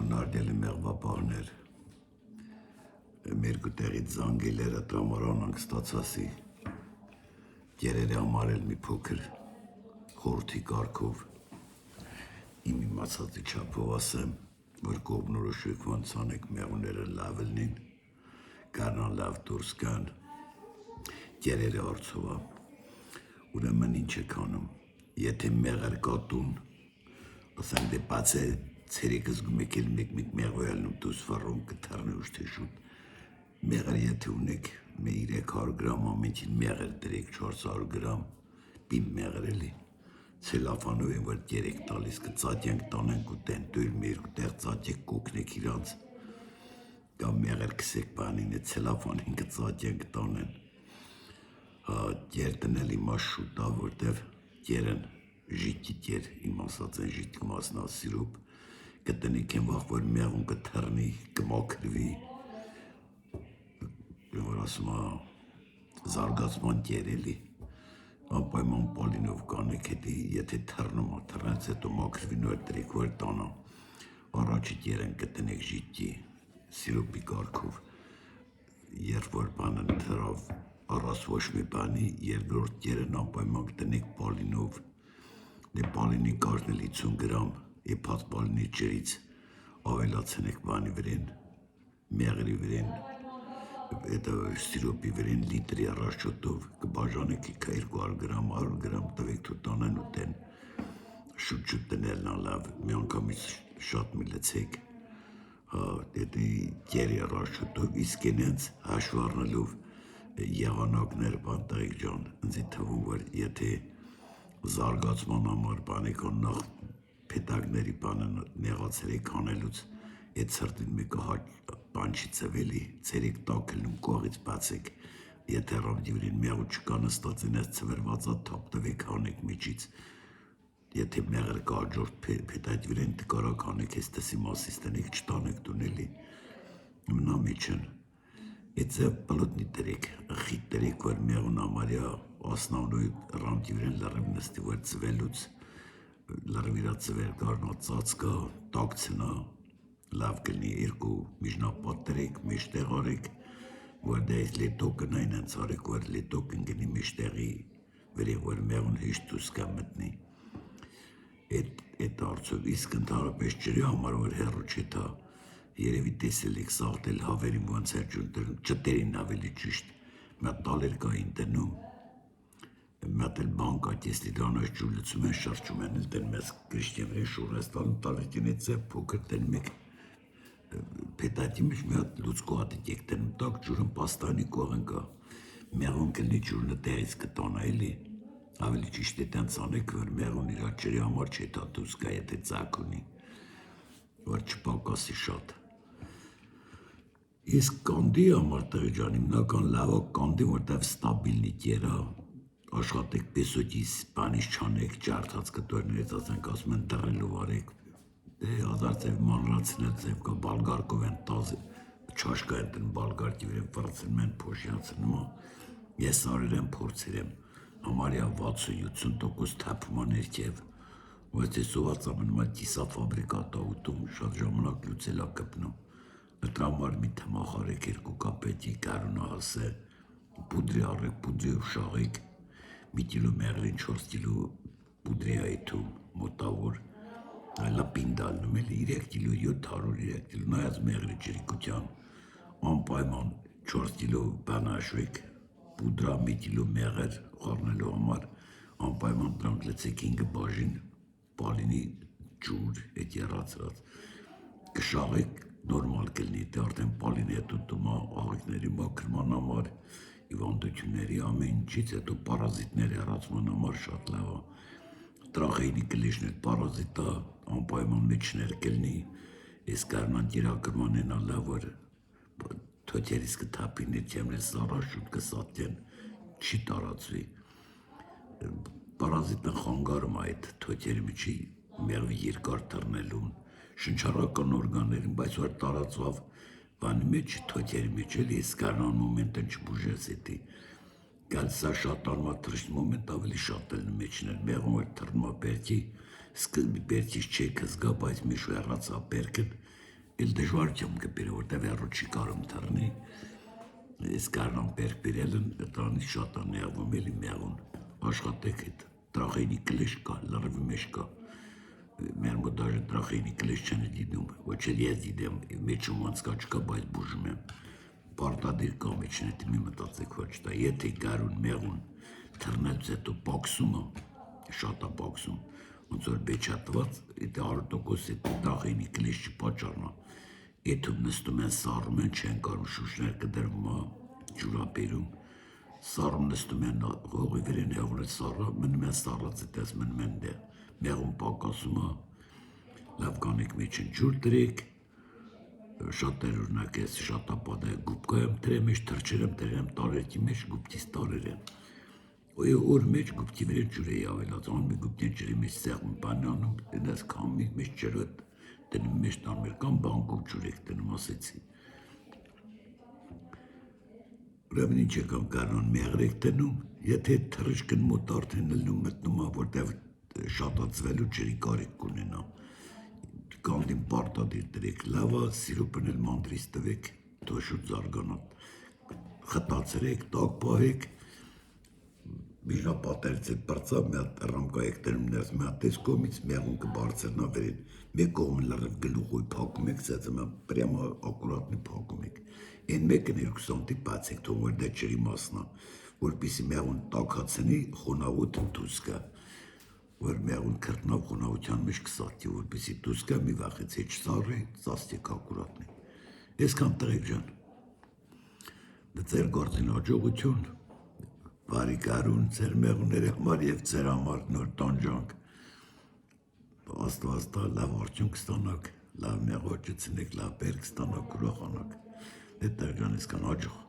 Նարդելի մեղվապահներ, մերկու տեղից զանգելերը տրամարանանք ստացասի, գերերը համարել մի փոքր խորհրդի կարգով, իմ իմացածի չափով ասեմ, որ կողմնորոշույք ոնց անեք մեղուները լավ լնին, կարնան լավ դուրս կան, գերերը արցովա, ուրեմն ինչ եք անում, եթե մեղր կատուն, ասենք դե բաց է ցերեկս գումեկել մեկ մեղոյալնում դուս վառում կթարնի ուշ թե շուտ, մեղր եթե ունեք 300 գրամ ամենքին մեղր դրեք 400 գրամ, պիմ մեղր էլի, ցելոֆանով են որ 3 տալիս կծատյանք տանենք ու տեն դույր մի երկու տեղ ծատյեք կոկնեք իրանց, կամ մեղր կսեք բանին է ցելոֆանին կծատյանք տանեն, գերտն էլ իմա շուտ ա, որտև գերն ժիթքի գեր, իմ ասած են ժիթք մասնա սիրուպ, կտնիք են վախ, որ մեղուն կթռնի, կմաքրվի, որ ասում ա զարգացման գեր էլի, անպայման պալինով կանեք հետի, եթե թռնում ա, թռնեց հետո մաքրվի նոր դրեք, որ տանա, առաջի գերն կտնեք ժիթքի, սիրուպի կարգով, երբ որ բանն թրավ, առաս ոչ մի բանի, երկրորդ գերն անպայման կտնեք պալինով, դե պալինի կարնել 50 գրամ, եփած պալինի ջրից ավելացնեք բանի վրեն, մեղրի վրեն, հետո սիրոպի վրեն լիտրի առաջոտով կբաժանեք 200 գրամ, 100 գրամ տվեք թուտանեն ու տեն, շուտ տնելն ալավ, մի անգամից շատ մի լցեք, դետի գերի առաջոտով, իսկ ենենց հաշվ առնելով եղանակներ բանտայք ջան, ինձի թվում, որ եթե զարգացման համար բանեկան նախ պետակների բանը նեղացրեք անելուց, այդ սրտին մեկը բան չի ծվելի, ցերեք տակելնում կողից բացեք, եթե ռամդիվրին մեղու չկա նստած են այս ծվերվածա թապ տվեք հանեք միջից, եթե մեղր կա աջորդ պետակվիրեն տկարակ հանեք, ես տսի մասից տնեք չտանեք տունելի, մնա մեջն, այդ ձև պլոտնի տրեք, խիտ տրեք, որ մեղուն ամարյա ասնավնոյ ռամդիվրեն լրիվ նստի, որ ծվելուց, լրվիրա ծվեր կարնա ծածկա, տակցնա, լավ կլնի երկու միջնապատ տրեք, մեջտեղ արեք, որ դա այս լետոկն այն հենց արեք, որ լետոկն գնի մեջտեղի վրեղ, որ մեղուն հիշտ դուս կա մտնի, այդ արցով իսկ ընդհարապես ջրի համար, որ հեռու չետա, երևի տեսել եք սաղտել հավերին ոնց էր ջունտրում, չտերին ավելի ճիշտ, մատ տալեր կային տնում, մատ էլ բան կա, ես լիդրանոյս ջուր լծում են, շրջում են, էլ տեն մեզ կրիշտեմրեն շուրես տալում, տալետին է ձև փոքր տեն մեկ պետատի մեջ մի հատ լուցկո հատիկ եք տնում, տակ ջուրն պաստանի կողն կա, մեղուն կլնի ջուրնը տեղից կտանա էլի, ավելի ճիշտ է տենց անեք, որ մեղուն իրա ջրի համար չետա դուս կա, եթե ծակ ունի, որ չպակասի շատ, իսկ կանդի համար տղի ջան, հիմնական լավակ կանդի, որտև ստաբիլնի գերա, աշխատեք պեսոքիս, բանից չանեք, ջարդած կտորներից ասենք ասում են դռելով արեք, դե հազար ձև մանրացնել ձև կա, բալգարկով են տազը, չաշկա են տնը բալգարկի վրեն վրծնում են, փոշյացնում ա, ես արել եմ փորձեր եմ, համարյա 60-70% թափում ա ներքև, բայց ես սոված ամնում ա կիսաֆաբրիկատ ա ուտում, շատ ժամանակ լուծել ա կպնում, դրամար մի թմախ արեք, երկու կապետի կարունա հասե, պուդրի արեք, պուդրիով շաղեք, մի կիլո մեղրին 4 կիլո պուդրի այթում, մոտավոր, այլա պինդալնում էլի 3 կիլո 700 3 կիլո նայած մեղրի ջրիկության, անպայման 4 կիլո բան հաշվեք, պուդրա 1 կիլո մեղր խառնելու համար, անպայման դրանք լցեք 5 բաժին, պալինի ջուր, այդ երացրած, կշաղեք, նորմալ կլնի, դե արդեն պալին հետ ուտում ա, աղիքների մաքրման համար, իվանդությունների ամեն ինչից, հետո պարազիտներ հեռացման համար շատ լավ ա, տրախեինի կլիշն էլ պարազիտ ա, անպայման մեջներ կլնի, ես կարնան կիրակրման են ա լավ, որ թոթերից կթապի ներքեմն է սարաշուտ կսատեն, չի տարածվի, պարազիտն խանգարում այդ թոթերի միջի մեղվի երկար թռնելուն, շնչառական օրգաններին, բայց որ տարածվավ բանի մեջ, թոթերի մեջ էլի, ես կարնան մոմենտն չբուժես էտի, գալ սա շատ անմա թրշտ մոմենտ ավելի շատ ելնում մեջներ, մեղում որ թռնում ա բերքի, սկզբի բերքից չեք հզգա, բայց մի շու հեռացա բերքն, Էլ դժվարությամբ կբերե, որտեվ հեռու չի կարում թռնի, ես կարնամ պերկ բերել են, տանից շատ անեղվում էլի մեղուն, աշխատեք հետ, տրախեինի կլեշ կա, լրվի մեջ կա, մեր մոտ դաժը տրախեինի կլեշ չեն դիդում, ոչ էլ ես դիդեմ, մեջում անցկա չկա, բայց բուժում եմ, պարտադիր կա մեջն էտի մի մտածեք ոչ տա, եթե գարուն մեղուն թռնելուց հետո պաքսումը, շատ է պաքսում, ոնց որ բեչատված, եթե 100% էտի տրախեինի կլեշ չպաճառնա, Եթում նստում են սառում են, չեն կարում շուշներ կդրվում է, ջուրապերում, սառում նստում են, հողի վրեն հեղուն է սառը, մնում են սառած է տես մնում են դեղ, մեղուն պակասում է, լավ կանեք մեջ են ջուր դրեք, շատեր ուրնակ ես շատ ապատ է, գուպկա եմ տրեմ մեջ, թրջեր եմ տրեմ տարերքի մեջ, գուպտիս տարեր են, որ մեջ գուպտի վրեն ջուր էի ավելած, ան մի գուպտին ջրի մեջ սեղում բանանում, դենես կամի մեջ ջրըտ, դնում մեջ տարմեր կամ բանկով ջուր եք դնում ասեցի, ուրեմն ինչ եկամ կանոն մեղր եք դնում, եթե թրշկն մոտ արդեն լնում մտնում է, որտև շատացվելու ջրի կարիք կունենա, կանդին պարտադիր դրեք, լավա սիրոպն էլ մանդրից տվեք, թոշուտ զարգանա, խտացրեք, տակ պահեք, Միջնապատերից էլ պրծա, մի հատ ռամկա եք դնում ներս, մի հատ տես կողմից մեղուն կբարձրնա վերին, մեկ կողմը լրիվ գլուխույ փակում եք, ծեծում պրյամա ակուրատնի փակում եք, այն մեկը 2 սանտի բաց եք, թող որ դա ջրի մասնա, որպեսզի մեղուն տաքացնի խոնավոտ դուրս գա, որ մեղուն քրտնավ խոնավության մեջ կսատի, որպեսզի դուրս գա մի վախից էջ սառի, ծաստիկ ակուրատնի, այսքան տղեկ ջան, դա ձեր գործին հաջողություն, բարի կարուն ձեր մեղուների համար և ձեր համար նոր տանջանք, աստված տա լավ արդյունք ստանաք, լավ մեղոջեցնեք, լավ բերք ստանաք, ուրախանաք, դե տեղ ջան իսկան հաջող